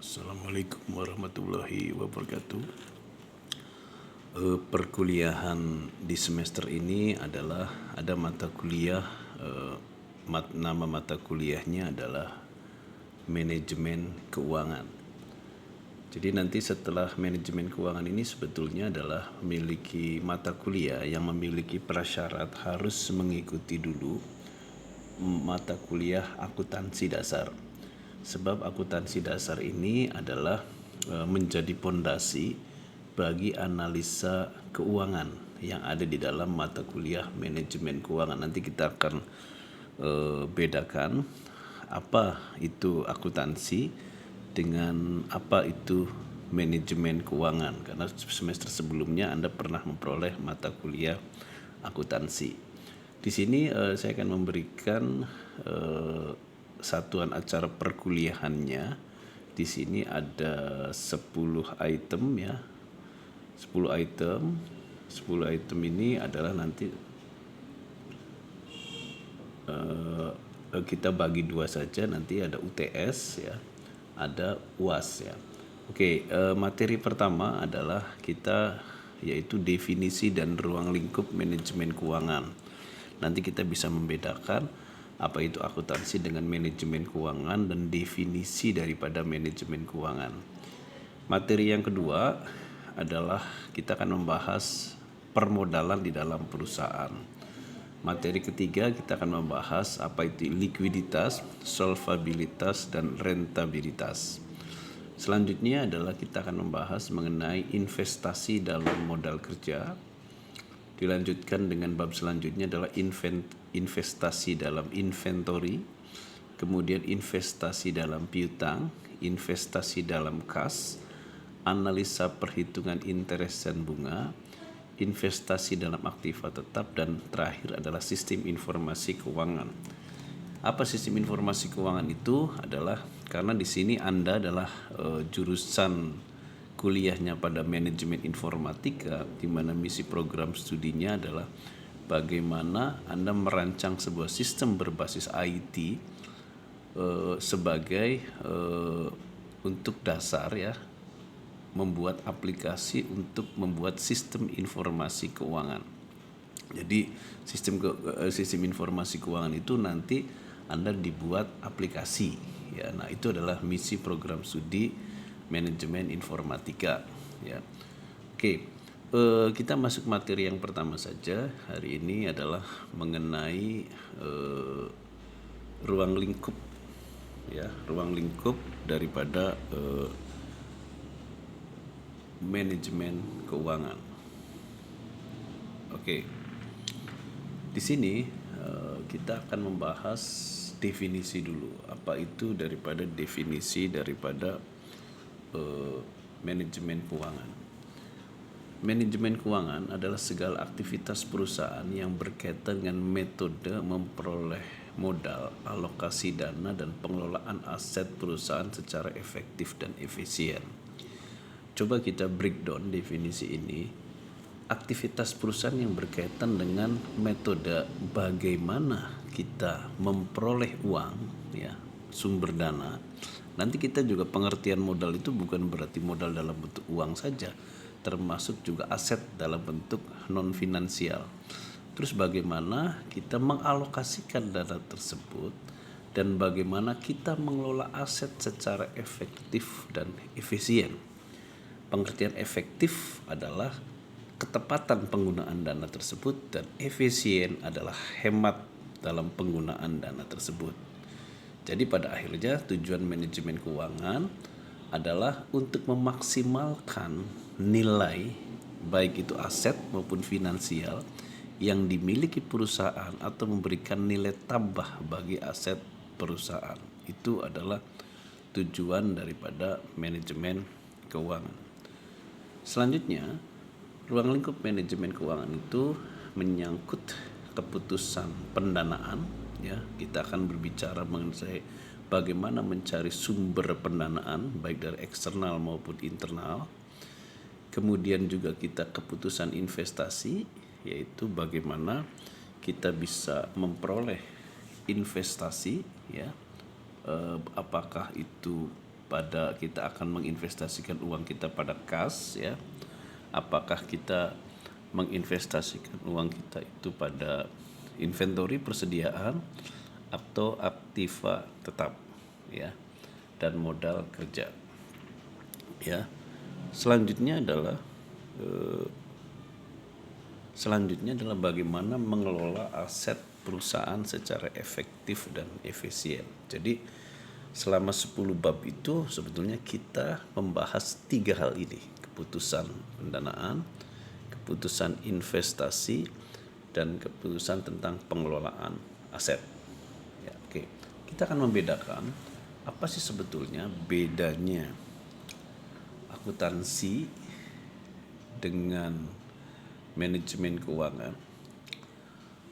Assalamualaikum warahmatullahi wabarakatuh. Perkuliahan di semester ini adalah ada mata kuliah, nama mata kuliahnya adalah manajemen keuangan. Jadi nanti setelah manajemen keuangan ini sebetulnya adalah memiliki mata kuliah yang memiliki prasyarat harus mengikuti dulu mata kuliah akuntansi dasar. Sebab akuntansi dasar ini adalah menjadi pondasi bagi analisa keuangan yang ada di dalam mata kuliah manajemen keuangan. Nanti kita akan bedakan apa itu akuntansi dengan apa itu manajemen keuangan, karena semester sebelumnya Anda pernah memperoleh mata kuliah akuntansi. Di sini saya akan memberikan satuan acara perkuliahannya. Di sini ada 10 item ya. 10 item. 10 item ini adalah nanti kita bagi dua saja, nanti ada UTS ya, ada UAS ya. Oke, materi pertama adalah kita yaitu definisi dan ruang lingkup manajemen keuangan. Nanti kita bisa membedakan apa itu akuntansi dengan manajemen keuangan dan definisi daripada manajemen keuangan. Materi yang kedua adalah kita akan membahas permodalan di dalam perusahaan. Materi ketiga kita akan membahas apa itu likuiditas, solvabilitas, dan rentabilitas. Selanjutnya adalah kita akan membahas mengenai investasi dalam modal kerja. Dilanjutkan dengan bab selanjutnya adalah investasi dalam inventory, kemudian investasi dalam piutang, investasi dalam kas, analisa perhitungan interest dan bunga, investasi dalam aktiva tetap, dan terakhir adalah sistem informasi keuangan. Apa sistem informasi keuangan itu? Adalah karena di sini Anda adalah jurusan kuliahnya pada manajemen informatika, di mana misi program studinya adalah bagaimana Anda merancang sebuah sistem berbasis IT sebagai untuk dasar ya, membuat aplikasi untuk membuat sistem informasi keuangan. Jadi sistem informasi keuangan itu nanti Anda dibuat aplikasi ya. Nah, itu adalah misi program studi manajemen informatika ya. Oke, kita masuk materi yang pertama saja. Hari ini adalah mengenai ruang lingkup ya, ruang lingkup daripada manajemen keuangan. Oke. Di sini kita akan membahas definisi dulu. Apa itu daripada definisi daripada manajemen keuangan. Manajemen keuangan adalah segala aktivitas perusahaan yang berkaitan dengan metode memperoleh modal, alokasi dana, dan pengelolaan aset perusahaan secara efektif dan efisien. Coba kita breakdown definisi ini. Aktivitas perusahaan yang berkaitan dengan metode bagaimana kita memperoleh uang ya, sumber dana. Nanti kita juga pengertian modal itu bukan berarti modal dalam bentuk uang saja, termasuk juga aset dalam bentuk non finansial. Terus bagaimana kita mengalokasikan dana tersebut dan bagaimana kita mengelola aset secara efektif dan efisien. Pengertian efektif adalah ketepatan penggunaan dana tersebut dan efisien adalah hemat dalam penggunaan dana tersebut. Jadi pada akhirnya tujuan manajemen keuangan adalah untuk memaksimalkan nilai baik itu aset maupun finansial yang dimiliki perusahaan atau memberikan nilai tambah bagi aset perusahaan. Itu adalah tujuan daripada manajemen keuangan. Selanjutnya, ruang lingkup manajemen keuangan itu menyangkut keputusan pendanaan ya. Kita akan berbicara mengenai bagaimana mencari sumber pendanaan baik dari eksternal maupun internal. Kemudian juga kita keputusan investasi, yaitu bagaimana kita bisa memperoleh investasi ya, apakah itu pada kita akan menginvestasikan uang kita pada kas, ya. Apakah kita menginvestasikan uang kita itu pada inventory persediaan atau aktiva tetap, ya, dan modal kerja, ya. Selanjutnya adalah bagaimana mengelola aset perusahaan secara efektif dan efisien. Jadi selama 10 bab itu sebetulnya kita membahas 3 hal ini: keputusan pendanaan, keputusan investasi, dan keputusan tentang pengelolaan aset. Ya, oke. Kita akan membedakan apa sih sebetulnya bedanya akuntansi dengan manajemen keuangan.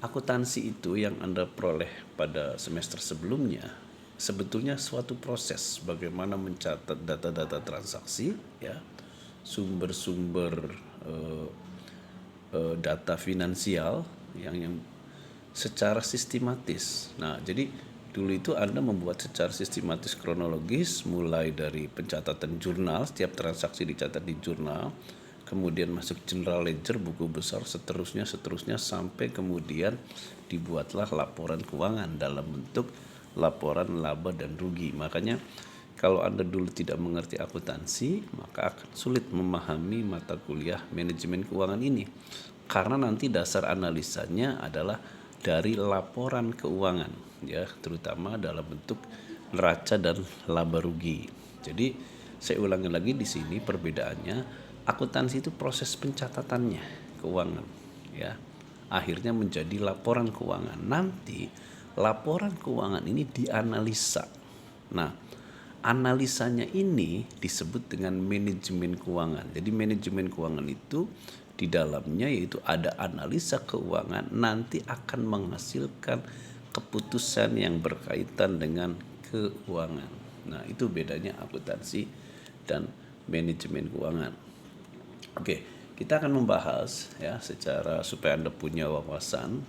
Akuntansi itu yang Anda peroleh pada semester sebelumnya sebetulnya suatu proses bagaimana mencatat data-data transaksi, ya, sumber-sumber data finansial yang secara sistematis. Nah, jadi dulu itu Anda membuat secara sistematis kronologis, mulai dari pencatatan jurnal, setiap transaksi dicatat di jurnal, kemudian masuk general ledger, buku besar, seterusnya sampai kemudian dibuatlah laporan keuangan dalam bentuk laporan laba dan rugi. Makanya kalau Anda dulu tidak mengerti akuntansi, maka akan sulit memahami mata kuliah manajemen keuangan ini, karena nanti dasar analisanya adalah dari laporan keuangan, ya, terutama dalam bentuk neraca dan laba rugi. Jadi saya ulangi lagi di sini perbedaannya. Akuntansi itu proses pencatatannya keuangan, ya, akhirnya menjadi laporan keuangan. Nanti laporan keuangan ini dianalisa. Nah, analisanya ini disebut dengan manajemen keuangan. Jadi manajemen keuangan itu di dalamnya yaitu ada analisa keuangan, nanti akan menghasilkan keputusan yang berkaitan dengan keuangan. Nah, itu bedanya akuntansi dan manajemen keuangan. Oke, kita akan membahas, ya, secara supaya Anda punya wawasan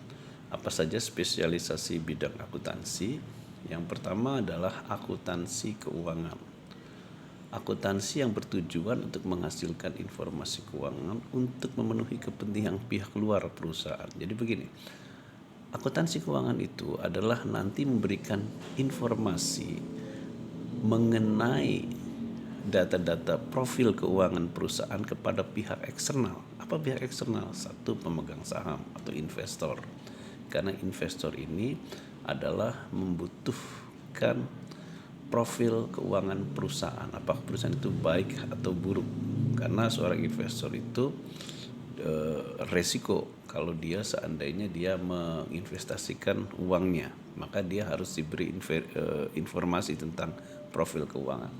apa saja spesialisasi bidang akuntansi. Yang pertama adalah akuntansi keuangan. Akuntansi yang bertujuan untuk menghasilkan informasi keuangan untuk memenuhi kepentingan pihak luar perusahaan. Jadi begini, akuntansi keuangan itu adalah nanti memberikan informasi mengenai data-data profil keuangan perusahaan kepada pihak eksternal. Apa pihak eksternal? Satu, pemegang saham atau investor. Karena investor ini adalah membutuhkan profil keuangan perusahaan, apakah perusahaan itu baik atau buruk. Karena seorang investor itu resiko kalau dia seandainya dia menginvestasikan uangnya, maka dia harus diberi informasi tentang profil keuangan.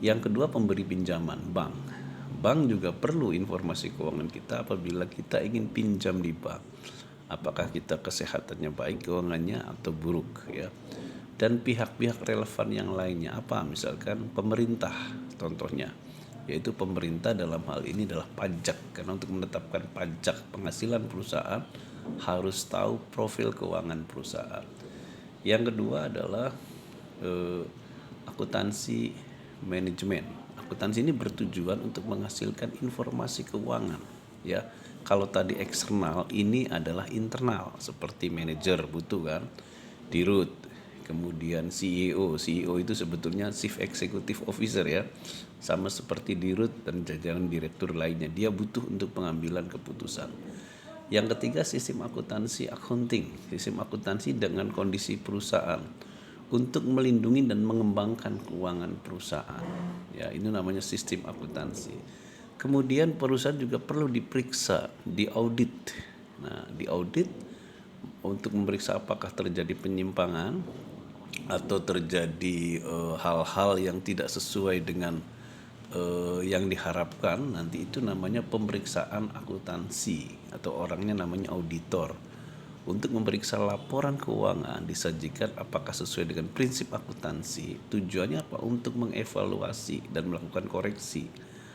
Yang kedua, pemberi pinjaman, bank. Bank juga perlu informasi keuangan kita apabila kita ingin pinjam di bank. Apakah kita kesehatannya baik, keuangannya, atau buruk, ya. Dan pihak-pihak relevan yang lainnya apa? Misalkan pemerintah, contohnya, yaitu pemerintah dalam hal ini adalah pajak. Karena untuk menetapkan pajak penghasilan perusahaan harus tahu profil keuangan perusahaan. Yang kedua adalah akuntansi manajemen. Akuntansi ini bertujuan untuk menghasilkan informasi keuangan, ya. Kalau tadi eksternal, ini adalah internal, seperti manajer butuh kan, dirut, kemudian CEO. CEO itu sebetulnya Chief Executive Officer, ya, sama seperti dirut dan jajaran direktur lainnya. Dia butuh untuk pengambilan keputusan. Yang ketiga, sistem akuntansi accounting. Sistem akuntansi dengan kondisi perusahaan untuk melindungi dan mengembangkan keuangan perusahaan, ya, ini namanya sistem akuntansi. Kemudian perusahaan juga perlu diperiksa, diaudit. Nah, diaudit untuk memeriksa apakah terjadi penyimpangan atau terjadi hal-hal yang tidak sesuai dengan yang diharapkan. Nanti itu namanya pemeriksaan akuntansi atau orangnya namanya auditor. Untuk memeriksa laporan keuangan disajikan apakah sesuai dengan prinsip akuntansi. Tujuannya apa? Untuk mengevaluasi dan melakukan koreksi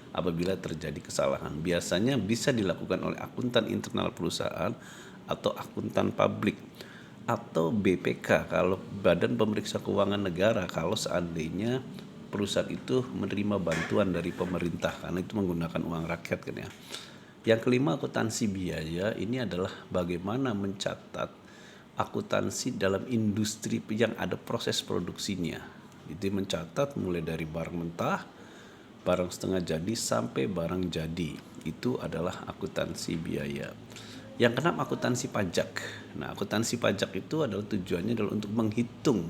apabila terjadi kesalahan. Biasanya bisa dilakukan oleh akuntan internal perusahaan atau akuntan publik atau BPK kalau Badan Pemeriksa Keuangan Negara kalau seandainya perusahaan itu menerima bantuan dari pemerintah karena itu menggunakan uang rakyat kan ya. Yang kelima, akuntansi biaya. Ini adalah bagaimana mencatat akuntansi dalam industri yang ada proses produksinya. Itu mencatat mulai dari barang mentah, barang setengah jadi sampai barang jadi. Itu adalah akuntansi biaya. Yang keenam, akuntansi pajak. Nah, akuntansi pajak itu adalah tujuannya adalah untuk menghitung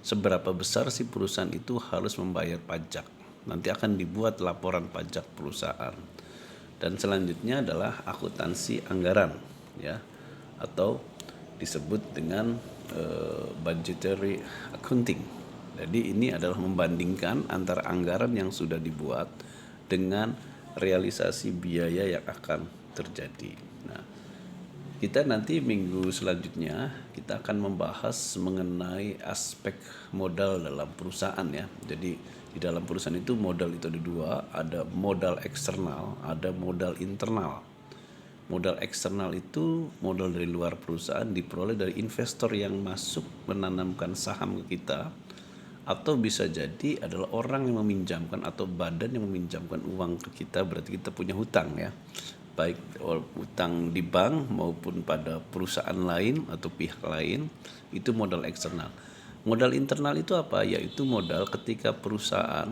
seberapa besar si perusahaan itu harus membayar pajak. Nanti akan dibuat laporan pajak perusahaan. Dan selanjutnya adalah akuntansi anggaran ya, atau disebut dengan budgetary accounting. Jadi ini adalah membandingkan antara anggaran yang sudah dibuat dengan realisasi biaya yang akan terjadi. Nah, kita nanti minggu selanjutnya kita akan membahas mengenai aspek modal dalam perusahaan ya. Jadi di dalam perusahaan itu modal itu ada dua, ada modal eksternal, ada modal internal. Modal eksternal itu modal dari luar perusahaan diperoleh dari investor yang masuk menanamkan saham ke kita, atau bisa jadi adalah orang yang meminjamkan atau badan yang meminjamkan uang ke kita, berarti kita punya hutang ya. Baik hutang di bank maupun pada perusahaan lain atau pihak lain, itu modal eksternal. Modal internal itu apa? Yaitu modal ketika perusahaan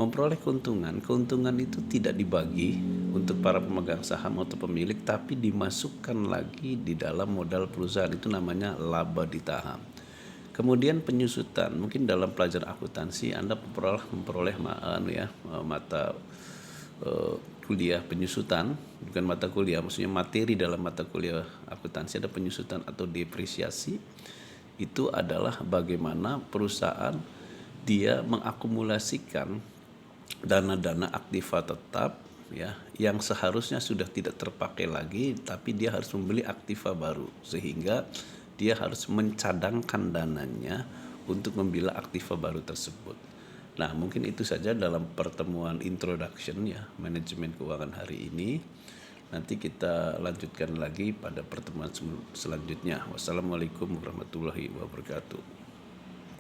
memperoleh keuntungan. Keuntungan itu tidak dibagi untuk para pemegang saham atau pemilik, tapi dimasukkan lagi di dalam modal perusahaan. Itu namanya laba ditahan. Kemudian penyusutan. Mungkin dalam pelajaran akuntansi Anda memperoleh mata kuliah penyusutan, bukan mata kuliah, maksudnya materi dalam mata kuliah akuntansi ada penyusutan atau depresiasi. Itu adalah bagaimana perusahaan dia mengakumulasikan dana-dana aktiva tetap ya, yang seharusnya sudah tidak terpakai lagi, tapi dia harus membeli aktiva baru sehingga dia harus mencadangkan dananya untuk membeli aktiva baru tersebut. Nah, mungkin itu saja dalam pertemuan introduction ya manajemen keuangan hari ini. Nanti kita lanjutkan lagi pada pertemuan selanjutnya. Wassalamualaikum warahmatullahi wabarakatuh.